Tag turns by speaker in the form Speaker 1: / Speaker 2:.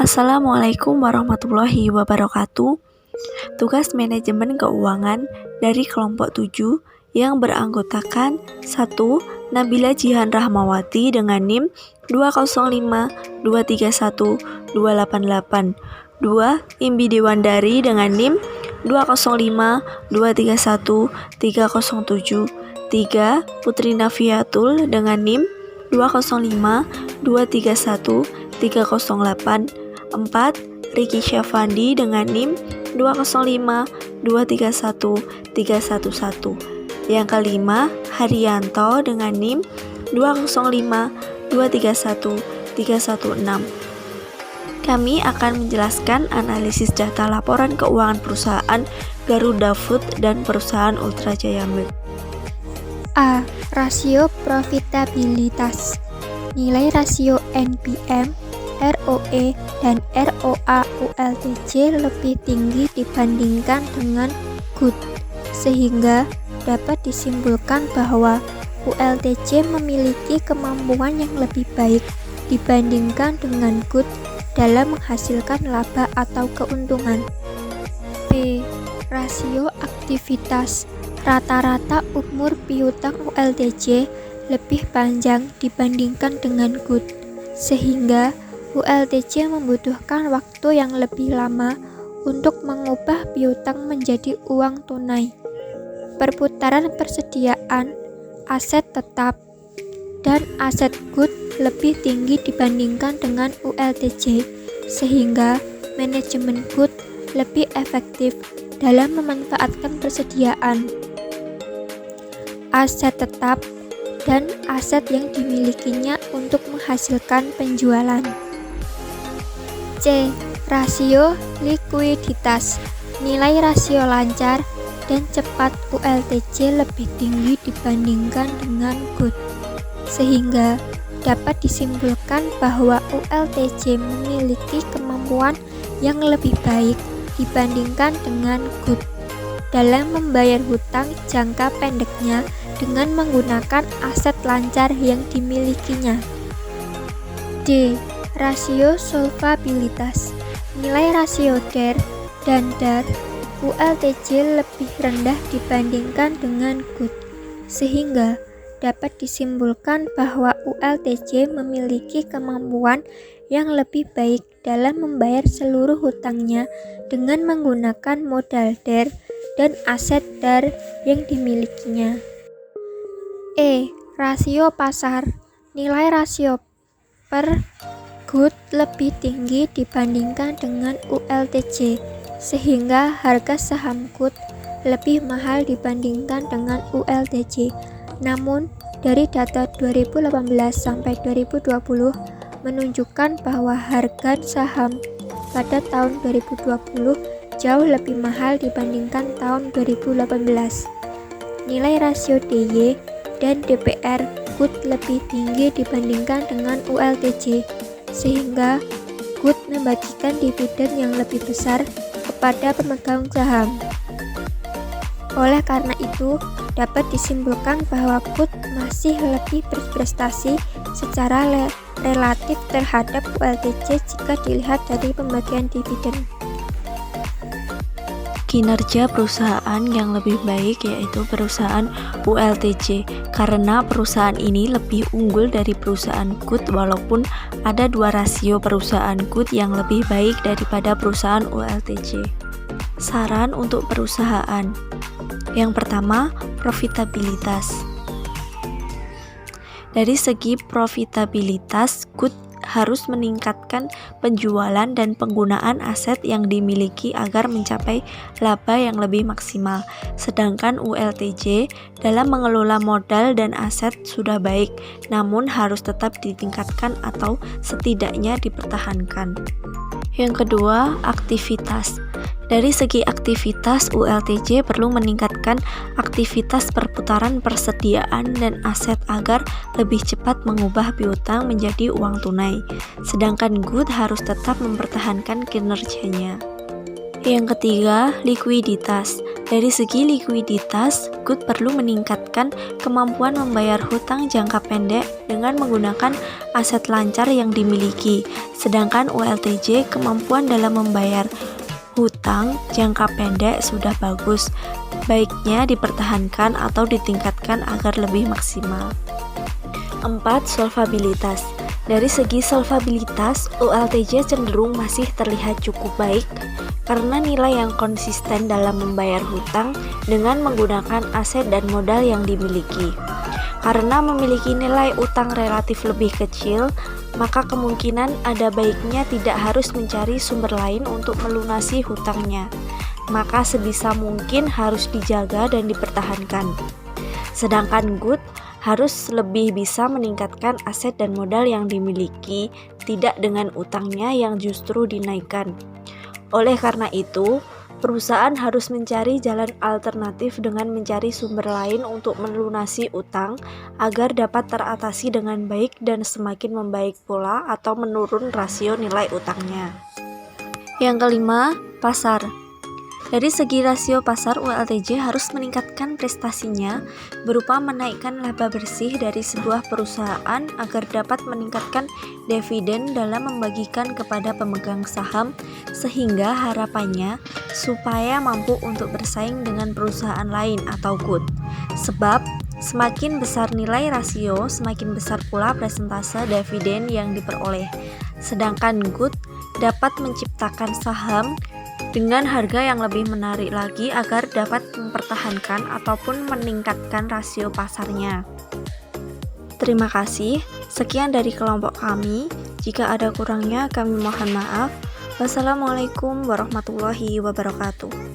Speaker 1: Assalamualaikum warahmatullahi wabarakatuh. Tugas manajemen keuangan dari kelompok 7 yang beranggotakan 1. Nabila Jihan Rahmawati dengan NIM 205231288, 2. Imbi Dewandari dengan NIM 205231307, 3. Putri Nafiatul dengan NIM 205231308, 4. Riki Syafandi dengan NIM 205231311. Yang kelima, Haryanto dengan NIM 205231316. Kami akan menjelaskan analisis data laporan keuangan perusahaan Garuda Food dan perusahaan Ultra Jaya Milk.
Speaker 2: A. Rasio profitabilitas. Nilai rasio NPM, ROE, dan ROA ULTJ lebih tinggi dibandingkan dengan good, sehingga dapat disimpulkan bahwa ULTJ memiliki kemampuan yang lebih baik dibandingkan dengan good dalam menghasilkan laba atau keuntungan. B. Rasio aktivitas. Rata-rata umur piutang ULTJ lebih panjang dibandingkan dengan good, sehingga ULTJ membutuhkan waktu yang lebih lama untuk mengubah piutang menjadi uang tunai. Perputaran persediaan aset tetap dan aset good lebih tinggi dibandingkan dengan ULTJ, sehingga manajemen good lebih efektif dalam memanfaatkan persediaan aset tetap dan aset yang dimilikinya untuk menghasilkan penjualan. C. Rasio likuiditas. Nilai rasio lancar dan cepat ULTJ lebih tinggi dibandingkan dengan good, sehingga dapat disimpulkan bahwa ULTJ memiliki kemampuan yang lebih baik dibandingkan dengan good dalam membayar hutang jangka pendeknya dengan menggunakan aset lancar yang dimilikinya. D. Rasio solvabilitas. Nilai rasio DER dan DAR ULTJ lebih rendah dibandingkan dengan good, sehingga dapat disimpulkan bahwa ULTJ memiliki kemampuan yang lebih baik dalam membayar seluruh hutangnya dengan menggunakan modal DER dan aset DAR yang dimilikinya. E. Rasio pasar. Nilai rasio per good lebih tinggi dibandingkan dengan ULTJ, sehingga harga saham good lebih mahal dibandingkan dengan ULTJ. Namun, dari data 2018 sampai 2020 menunjukkan bahwa harga saham pada tahun 2020 jauh lebih mahal dibandingkan tahun 2018. Nilai rasio DY dan DPR good lebih tinggi dibandingkan dengan ULTJ, sehingga good membagikan dividen yang lebih besar kepada pemegang saham. Oleh karena itu, dapat disimpulkan bahwa good masih lebih berprestasi secara relatif terhadap ULTJ jika dilihat dari pembagian dividen.
Speaker 1: Kinerja perusahaan yang lebih baik yaitu perusahaan ULTJ, karena perusahaan ini lebih unggul dari perusahaan good walaupun ada dua rasio perusahaan good yang lebih baik daripada perusahaan ULTJ. Saran untuk perusahaan. Yang pertama, profitabilitas. Dari segi profitabilitas, good harus meningkatkan penjualan dan penggunaan aset yang dimiliki agar mencapai laba yang lebih maksimal. Sedangkan ULTJ dalam mengelola modal dan aset sudah baik, namun harus tetap ditingkatkan atau setidaknya dipertahankan. Yang kedua, aktivitas. Dari segi aktivitas, ULTJ perlu meningkatkan aktivitas perputaran persediaan dan aset agar lebih cepat mengubah piutang menjadi uang tunai. Sedangkan good harus tetap mempertahankan kinerjanya. Yang ketiga, likuiditas. Dari segi likuiditas, Good perlu meningkatkan kemampuan membayar hutang jangka pendek dengan menggunakan aset lancar yang dimiliki, sedangkan ULTJ kemampuan dalam membayar hutang jangka pendek sudah bagus, baiknya dipertahankan atau ditingkatkan agar lebih maksimal. 4. Solvabilitas. Dari segi solvabilitas, ULTJ cenderung masih terlihat cukup baik karena nilai yang konsisten dalam membayar hutang dengan menggunakan aset dan modal yang dimiliki. Karena memiliki nilai utang relatif lebih kecil, maka kemungkinan ada baiknya tidak harus mencari sumber lain untuk melunasi hutangnya. Maka sebisa mungkin harus dijaga dan dipertahankan. Sedangkan Good harus lebih bisa meningkatkan aset dan modal yang dimiliki, tidak dengan utangnya yang justru dinaikkan. Oleh karena itu, perusahaan harus mencari jalan alternatif dengan mencari sumber lain untuk melunasi utang agar dapat teratasi dengan baik dan semakin membaik pula atau menurun rasio nilai utangnya. Yang kelima, pasar. Dari segi rasio pasar, ULTJ harus meningkatkan prestasinya berupa menaikkan laba bersih dari sebuah perusahaan agar dapat meningkatkan dividen dalam membagikan kepada pemegang saham, sehingga harapannya supaya mampu untuk bersaing dengan perusahaan lain atau Good. Sebab semakin besar nilai rasio, semakin besar pula persentase dividen yang diperoleh. Sedangkan Good dapat menciptakan saham dengan harga yang lebih menarik lagi agar dapat mempertahankan ataupun meningkatkan rasio pasarnya. Terima kasih, sekian dari kelompok kami. Jika ada kurangnya kami mohon maaf. Wassalamualaikum warahmatullahi wabarakatuh.